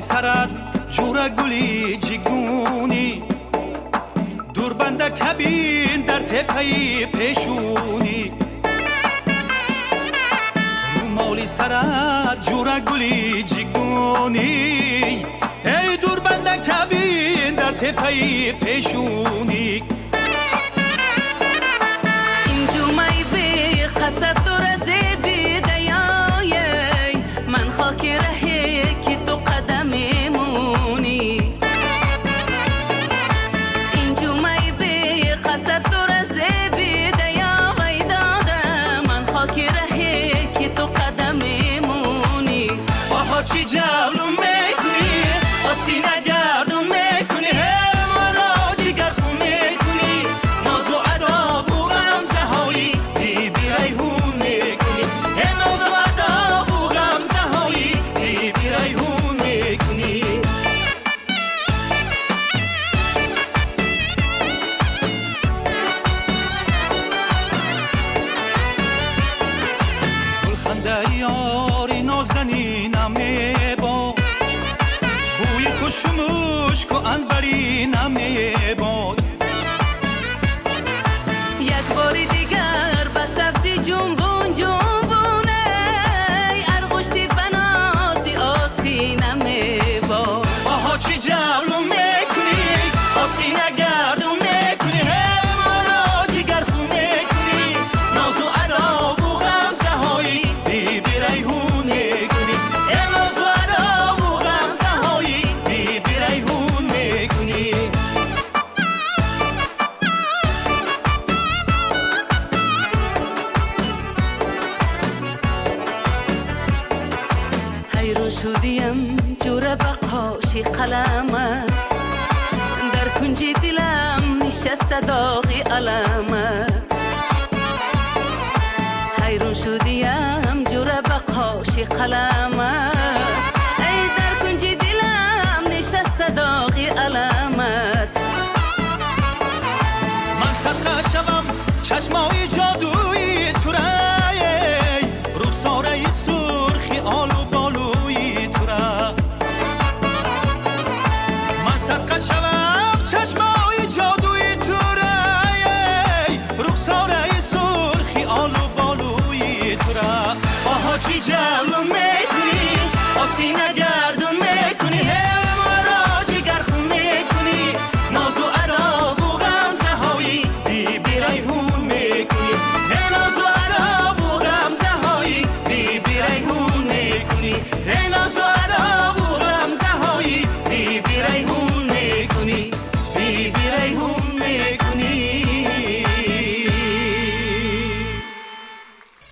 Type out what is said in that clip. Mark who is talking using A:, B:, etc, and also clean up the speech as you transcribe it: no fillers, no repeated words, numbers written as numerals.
A: سرت جور گلی جیگونی دور بنده کبین در تپهی پیشونی رومالی سرت جور گلی جیگونی ای دور بنده کبین در تپهی پیشونی
B: این جمعی بی قصد تو رزی بی دیایی من خاکی رهی که تو قدمی مونی این جمعی بی قصد تو رزی بی دیایی داده من خاکی رهی که تو قدمی مونی
A: آها چی جولو میکنی آستی نگردون میکنی مرا جگر خون میکنی نازو ادا و غمزه هایی بی بی ریحون میکنی نازو ادا و غمزه هایی بی بی ریحون میکنی گلخنده یاری نازنینم میبا بوی خوشموش که انبری نمیباد
B: یک باری دیگر بسفتی جنبون جنبونه ارغشتی بنازی آستی نمیباد
A: آها چی جولو میکنی آستی نگردون میکنی مرا جگر خون میکنی نازو ادا و غمزه هایی بی بی ریحون میکنی نازو ادا و غمزه هایی بی بی ریحون میکنی
B: حیرون شدیم جور بقاشی قلمت در کنج دلم نشسته داغی علمت حیرون شدیم جور بقاشی قلمت ای در کنج دلم نشسته داغی علمت
A: من صدقه شوم چشمای جادویی تو رای رخساره سرخی آلو بالوی تو را من صدقه شوم چشمای جادویی تو رای رخساره سرخی آلو بالوی تو را آها چی جلو میکنی آستی نگرد